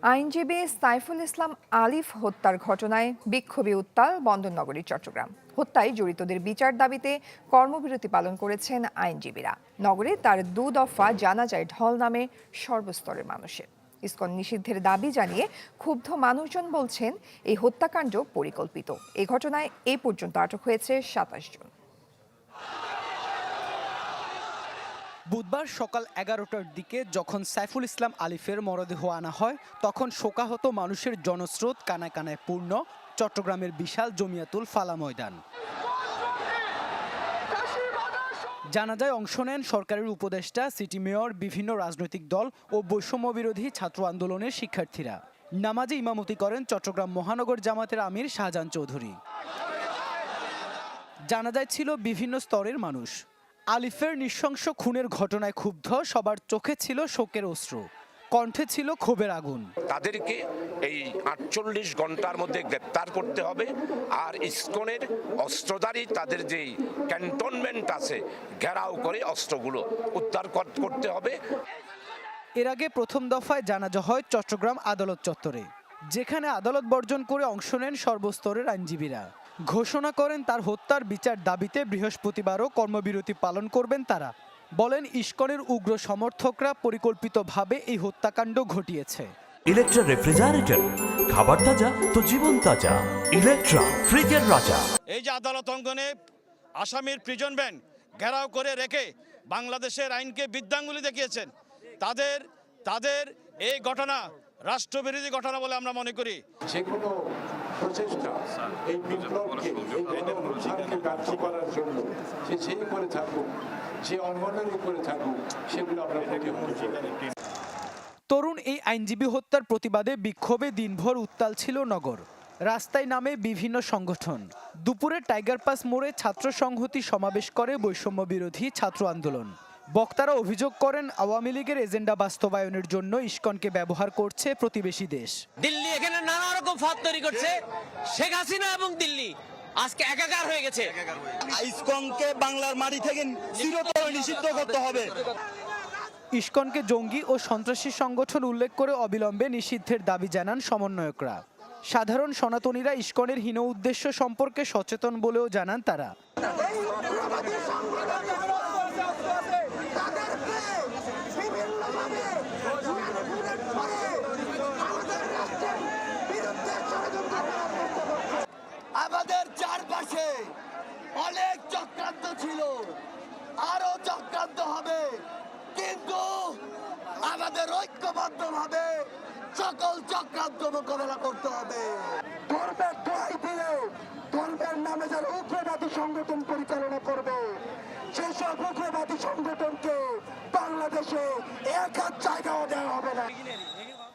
আইনজীবী সাইফুল ইসলাম আলিফ হত্যার ঘটনায় বিক্ষোভে উত্তাল বন্দরনগরী চট্টগ্রাম। হত্যায় জড়িতদের বিচার দাবিতে কর্মবিরতি পালন করেছেন আইনজীবীরা। নগরে তার দফা জানাজায় ঢল নামে সর্বস্তরের মানুষের। ইসকন নিষিদ্ধের দাবি জানিয়ে ক্ষুব্ধ মানুষজন বলছেন এই হত্যাকাণ্ড পরিকল্পিত। এই ঘটনায় এ পর্যন্ত আটক হয়েছে ২৭ জন। বুধবার সকাল ১১টার দিকে যখন সাইফুল ইসলাম আলিফের মরদেহ আনা হয়, তখন শোকাহত মানুষের জনস্রোত কানায় কানায় পূর্ণ চট্টগ্রামের বিশাল জমিয়াতুল ফালা ময়দান। জানাজায় অংশ নেন সরকারের উপদেষ্টা, সিটি মেয়র, বিভিন্ন রাজনৈতিক দল ও বৈষম্য বিরোধী ছাত্র আন্দোলনের শিক্ষার্থীরা। নামাজে ইমামতি করেন চট্টগ্রাম মহানগর জামাতের আমির শাহজাহান চৌধুরী। জানাজায় ছিল বিভিন্ন স্তরের মানুষ। আলিফের নৃশংস খুনের ঘটনায় ক্ষুব্ধ সবার চোখে ছিল শোকের অশ্রু, কণ্ঠে ছিল ক্ষোভের আগুন। তাদেরকে এই ৪৮ ঘন্টার মধ্যে গ্রেপ্তার করতে হবে, আর ইসকনের অস্ত্রধারী তাদের যে ক্যান্টনমেন্ট আছে ঘেরাও করে অস্ত্রগুলো উদ্ধার করতে হবে। এর আগে প্রথম দফায় জানাজা হয় চট্টগ্রাম আদালত চত্বরে, যেখানে আদালত বর্জন করে অংশ নেন সর্বস্তরের আইনজীবীরা। ঘোষণা করেন তার হত্যার বিচার দাবিতে বৃহস্পতিবারও কর্মবিরতি পালন করবেন তারা। বলেন ইসকনের উগ্র সমর্থকরা পরিকল্পিতভাবে এই হত্যাকাণ্ড ঘটিয়েছে। ইলেকট্রা রেফ্রিজারেটর, খাবার তাজা তো জীবন তাজা। ইলেকট্রা, ফ্রিজের রাজা। এই যে আদালত অঙ্গনে আসামির প্রিজন ভ্যান ঘেরাও করে রেখে বাংলাদেশের আইনকে বৃদ্ধাঙ্গুলি দেখিয়েছেন, তাদের এই ঘটনা রাষ্ট্রবিরোধী ঘটনা বলে আমরা মনে করি। যেকোনো প্রচেষ্টা এই বিপ্লবকে ব্যর্থ করার জন্য যে করে থাকুক, যে অঙ্গনের উপরে থাকুক, সেগুলো আমরা তরুণ এই আইনজীবী হত্যার প্রতিবাদে বিক্ষোভে দিনভর উত্তাল ছিল নগর। রাস্তায় নামে বিভিন্ন সংগঠন। দুপুরে টাইগার পাস মোড়ে ছাত্র সংহতি সমাবেশ করে বৈষম্য বিরোধী ছাত্র আন্দোলন। বক্তারা অভিযোগ করেন আওয়ামী লীগের এজেন্ডা বাস্তবায়নের জন্য ইসকনকে ব্যবহার করছে প্রতিবেশী দেশ। দিল্লি এখানে নানা রকম ফাঁদ তৈরি করছে। শেখ হাসিনা এবং দিল্লি আজকে একাকার হয়ে গেছে। ইসকনকে বাংলার মাটি থেকে চিরতরে নিষিদ্ধ করতে হবে। ইসকনকে জঙ্গি ও সন্ত্রাসী সংগঠন উল্লেখ করে অবিলম্বে নিষিদ্ধের দাবি জানান সমন্বয়করা। সাধারণ সনাতনীরা ইসকনের হীন উদ্দেশ্য সম্পর্কে সচেতন বলেও জানান তারা। আমাদের চারপাশে অনেক চক্রান্ত ছিল, আরো চক্রান্ত হবে, কিন্তু আমাদের ঐক্যবদ্ধভাবে সকল চক্রান্ত মোকাবেলা করতে হবে। ধর্মের দোহাই দিয়ে ধর্মের নামে যারা উগ্রবাদী সংগঠন পরিচালনা করবে, সেসব উগ্রবাদী সংগঠনকে বাংলাদেশে এক হাত জায়গাও দেওয়া হবে না।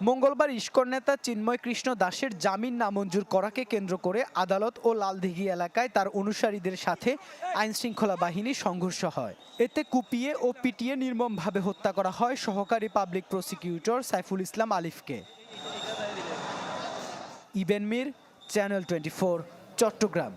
মঙ্গলবার ইসকন নেতা চিন্ময় কৃষ্ণ দাসের জামিন নামঞ্জুর করাকে কেন্দ্র করে আদালত ও লালদিঘি এলাকায় তার অনুসারীদের সাথে আইনশৃঙ্খলা বাহিনীর সংঘর্ষ হয়। এতে কুপিয়ে ও পিটিয়ে নির্মমভাবে হত্যা করা হয় সহকারী পাবলিক প্রসিকিউটর সাইফুল ইসলাম আলিফকে। ইবেন মির, চ্যানেল 24, চট্টগ্রাম।